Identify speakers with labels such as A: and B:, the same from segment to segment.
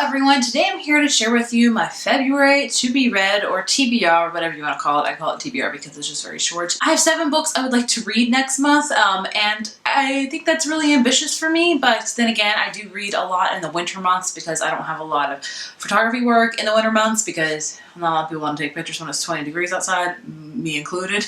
A: everyone, today I'm here to share with you my February to be read, or TBR, whatever you want to call it. I call it TBR because it's just very short. I have 7 books I would like to read next month, and I think that's really ambitious for me, but then again, I do read a lot in the winter months because I don't have a lot of photography work in the winter months because not a lot of people want to take pictures when it's 20 degrees outside, me included.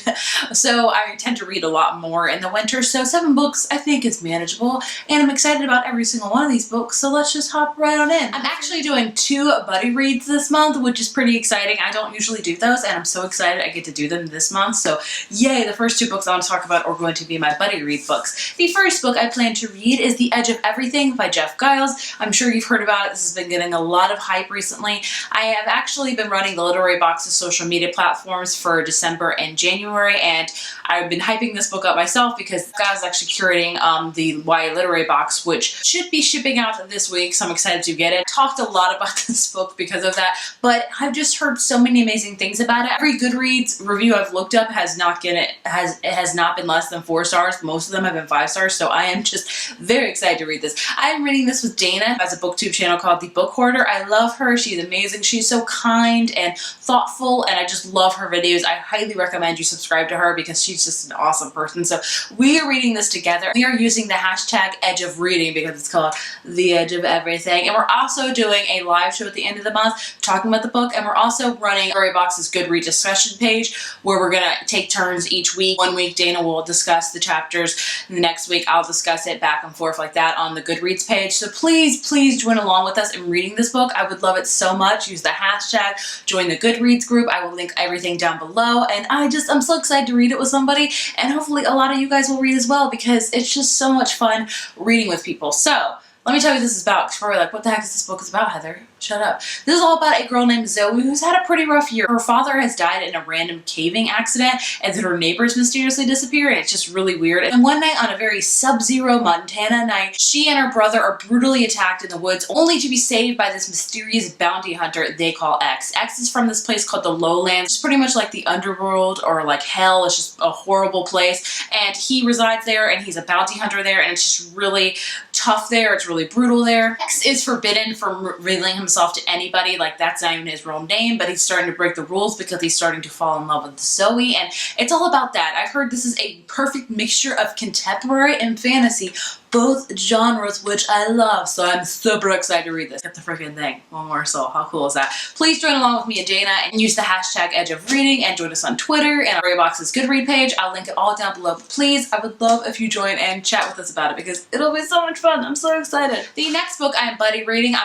A: So I tend to read a lot more in the winter, so 7 books I think is manageable, and I'm excited about every single one of these books, so let's just hop right on in. I'm actually doing 2 buddy reads this month, which is pretty exciting. I don't usually do those, and I'm so excited I get to do them this month, so yay. The first 2 books I want to talk about are going to be my buddy read books. The first book I plan to read is The Edge of Everything by Jeff Giles. I'm sure you've heard about it. This has been getting a lot of hype recently. I have actually been running the Literary Box's social media platforms for December and January, and I've been hyping this book up myself because Giles is actually curating the YA Literary Box, which should be shipping out this week, so I'm excited to get it. Talked a lot about this book because of that, but I've just heard so many amazing things about it. Every Goodreads review I've looked up has not been less than 4 stars. Most of them have been 5 stars, so I am just very excited to read this. I am reading this with Dana, as a booktube channel called The Book Hoarder. I love her. She's amazing. She's so kind and thoughtful, and I just love her videos. I highly recommend you subscribe to her because she's just an awesome person. So we are reading this together. We are using the hashtag Edge of Reading because it's called The Edge of Everything, and we're also doing a live show at the end of the month talking about the book, and we're also running Literary Box's Goodreads discussion page where we're gonna take turns each week. One week Dana will discuss the chapters, and the next week I'll discuss it back and forth like that on the Goodreads page. So please join along with us in reading this book. I would love it so much. Use the hashtag, join the Goodreads group. I will link everything down below, and I'm so excited to read it with somebody, and hopefully a lot of you guys will read as well because it's just so much fun reading with people. So let me tell you what this is about, because you're probably like, what the heck is this book about, Heather? Shut up. This is all about a girl named Zoe who's had a pretty rough year. Her father has died in a random caving accident, and then her neighbors mysteriously disappear, and it's just really weird. And one night, on a very sub-zero Montana night, she and her brother are brutally attacked in the woods, only to be saved by this mysterious bounty hunter they call X. X is from this place called the Lowlands. It's pretty much like the underworld or like hell. It's just a horrible place, and he resides there, and he's a bounty hunter there, and it's just really tough there. It's really brutal there. X is forbidden from revealing himself to anybody. Like, that's not even his real name, but he's starting to break the rules because he's starting to fall in love with Zoe, and it's all about that. I've heard this is a perfect mixture of contemporary and fantasy, both genres, which I love, so I'm super excited to read this. Get the freaking thing. One more soul. How cool is that? Please join along with me and Dana and use the hashtag Edge of Reading, and join us on Twitter and Literary Box's Goodread page. I'll link it all down below. But please, I would love if you join and chat with us about it because it'll be so much fun. I'm so excited. The next book I'm buddy reading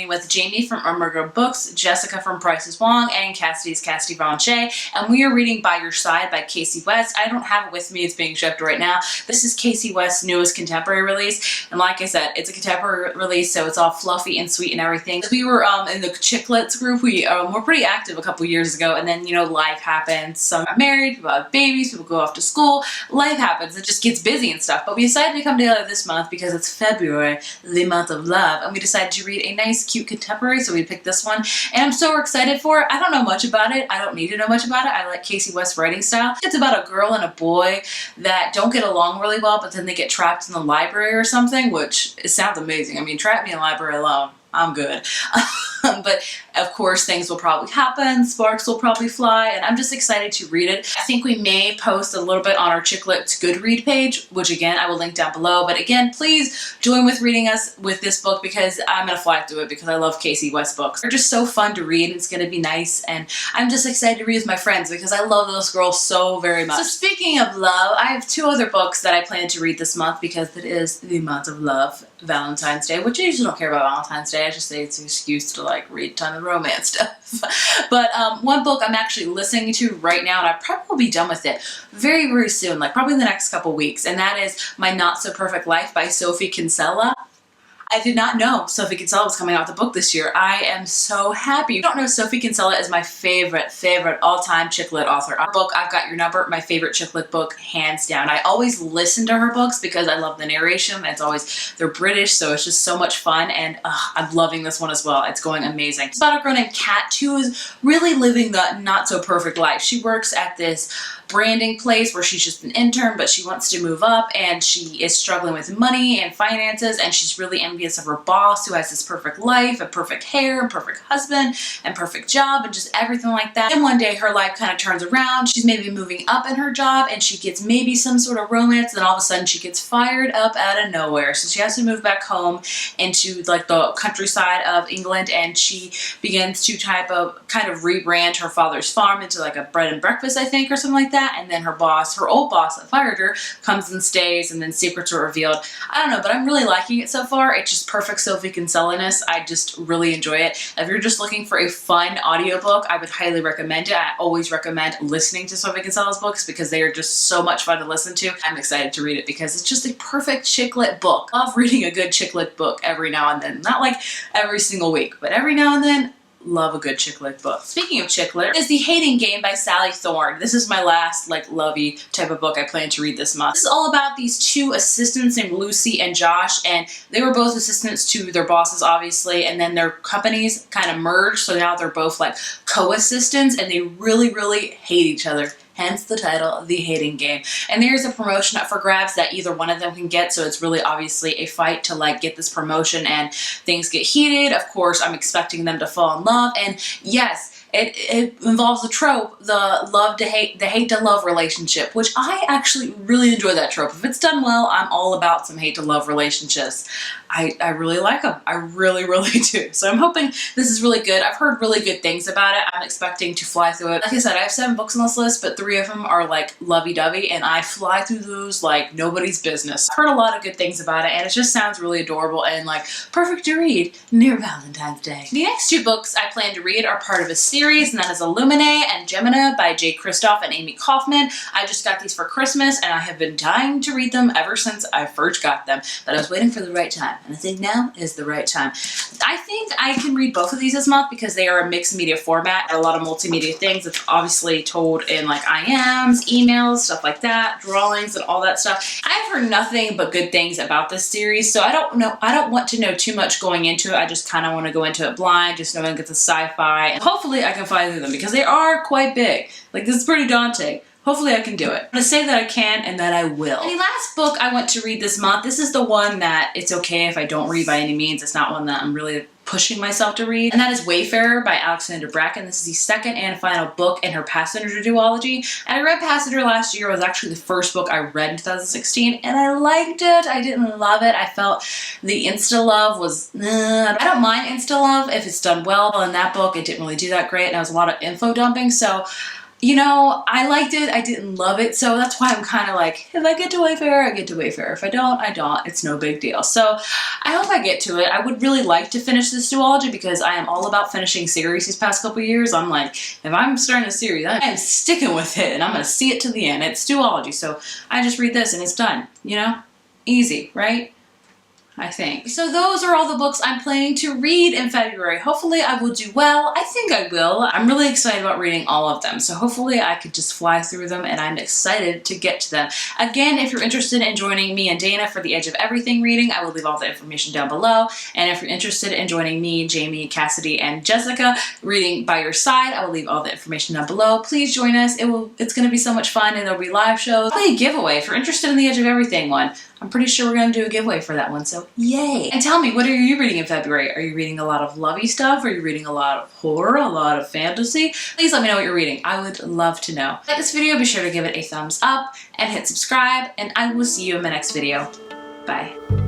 A: with Jamie from Umbergo Books, Jessica from Price's Wong, and Cassidy's Cassidy Von Shea, and we are reading By Your Side by Casey West. I don't have it with me. It's being shipped right now. This is Casey West's newest contemporary release, and like I said, it's a contemporary release, so it's all fluffy and sweet and everything. We were in the Chicklets group. We were pretty active a couple years ago, and then, you know, life happens. Some are married, people have babies, people go off to school. Life happens. It just gets busy and stuff, but we decided to come together this month because it's February, the month of love, and we decided to read a nice, cute contemporary, so we picked this one, and I'm so excited for it. I don't know much about it. I don't need to know much about it. I like Casey West's writing style. It's about a girl and a boy that don't get along really well, but then they get trapped in the library or something, which it sounds amazing. I mean, trap me in a library alone. I'm good. But of course things will probably happen, sparks will probably fly, and I'm just excited to read it. I think we may post a little bit on our Chicklets Goodread page, which again I will link down below. But again, please join with reading us with this book because I'm gonna fly through it because I love Casey West books. They're just so fun to read. It's gonna be nice, and I'm just excited to read with my friends because I love those girls so very much. So speaking of love, I have 2 other books that I plan to read this month because it is the month of love, Valentine's Day, which I usually don't care about Valentine's Day. I just say it's an excuse to like read a ton of romance stuff. But one book I'm actually listening to right now, and I probably will be done with it very soon, like probably in the next couple weeks, and that is My Not So Perfect Life by Sophie Kinsella. I did not know Sophie Kinsella was coming out with a book this year. I am so happy. If you don't know, Sophie Kinsella is my favorite all-time chick lit author. Her book, I've Got Your Number, my favorite chick lit book, hands down. I always listen to her books because I love the narration. They're British, so it's just so much fun, and I'm loving this one as well. It's going amazing. It's about a girl named Kat who is really living the not so perfect life. She works at this branding place where she's just an intern, but she wants to move up and she is struggling with money and finances, and she's really envious of her boss who has this perfect life and perfect hair and perfect husband and perfect job and just everything like that. And one day her life kind of turns around. She's maybe moving up in her job and she gets maybe some sort of romance, and then all of a sudden she gets fired up out of nowhere. So she has to move back home into like the countryside of England, and she begins to kind of rebrand her father's farm into like a bread and breakfast, I think, or something like that. And then her boss, her old boss that fired her, comes and stays, and then secrets are revealed. I don't know, but I'm really liking it so far. It's just perfect Sophie Kinseliness. I just really enjoy it. If you're just looking for a fun audiobook, I would highly recommend it. I always recommend listening to Sophie Kinseliness books because they are just so much fun to listen to. I'm excited to read it because it's just a perfect chick lit book. I love reading a good chick lit book every now and then. Not like every single week, but every now and then. Love a good chick lit book. Speaking of chick lit, is The Hating Game by Sally Thorne. This is my last like lovey type of book I plan to read this month. This is all about these two assistants named Lucy and Josh, and they were both assistants to their bosses, obviously, and then their companies kind of merged, so now they're both like co-assistants, and they really, really hate each other. Hence the title, The Hating Game. And there's a promotion up for grabs that either one of them can get, so it's really obviously a fight to like get this promotion, and things get heated. Of course, I'm expecting them to fall in love, and yes, it involves the trope, the hate to love relationship, which I actually really enjoy that trope. If it's done well, I'm all about some hate to love relationships. I really like them. I really, really do. So I'm hoping this is really good. I've heard really good things about it. I'm expecting to fly through it. Like I said, I have 7 books on this list, but 3 of them are like lovey-dovey, and I fly through those like nobody's business. I've heard a lot of good things about it, and it just sounds really adorable and like perfect to read near Valentine's Day. The next 2 books I plan to read are part of a series, and that is Lumen and Gemini by Jay Kristoff and Amy Kaufman. I just got these for Christmas, and I have been dying to read them ever since I first got them, but I was waiting for the right time. And I think now is the right time. I think I can read both of these this month because they are a mixed media format, a lot of multimedia things. It's obviously told in like IMs, emails, stuff like that, drawings, and all that stuff. I've heard nothing but good things about this series, so I don't want to know too much going into it. I just kind of want to go into it blind, just knowing it's a sci-fi, and hopefully I can fly through them because they are quite big. Like, this is pretty daunting. Hopefully I can do it. I'm gonna say that I can and that I will. The last book I want to read this month, this is the one that it's okay if I don't read by any means. It's not one that I'm really pushing myself to read, and that is Wayfarer by Alexandra Bracken. This is the second and final book in her Passenger duology, and I read Passenger last year. It was actually the first book I read in 2016, and I liked it. I didn't love it. I felt the insta-love was, I don't mind insta-love if it's done well. In that book, it didn't really do that great, and it was a lot of info dumping, so you know, I liked it, I didn't love it, so that's why I'm kind of like, if I get to Wayfarer, I get to Wayfarer. If I don't, I don't. It's no big deal. So I hope I get to it. I would really like to finish this duology because I am all about finishing series these past couple years. I'm like, if I'm starting a series, I am sticking with it, and I'm going to see it to the end. It's duology, so I just read this and it's done, you know? Easy, right? I think. So those are all the books I'm planning to read in February. Hopefully I will do well. I think I will. I'm really excited about reading all of them. So hopefully I could just fly through them, and I'm excited to get to them. Again, if you're interested in joining me and Dana for the Edge of Everything reading, I will leave all the information down below. And if you're interested in joining me, Jamie, Cassidy, and Jessica reading by your side, I will leave all the information down below. Please join us. It's going to be so much fun, and there'll be live shows. Probably a giveaway. If you're interested in the Edge of Everything one, I'm pretty sure we're going to do a giveaway for that one, so yay! And tell me, what are you reading in February? Are you reading a lot of lovey stuff? Are you reading a lot of horror? A lot of fantasy? Please let me know what you're reading. I would love to know. Like this video, be sure to give it a thumbs up and hit subscribe, and I will see you in my next video. Bye.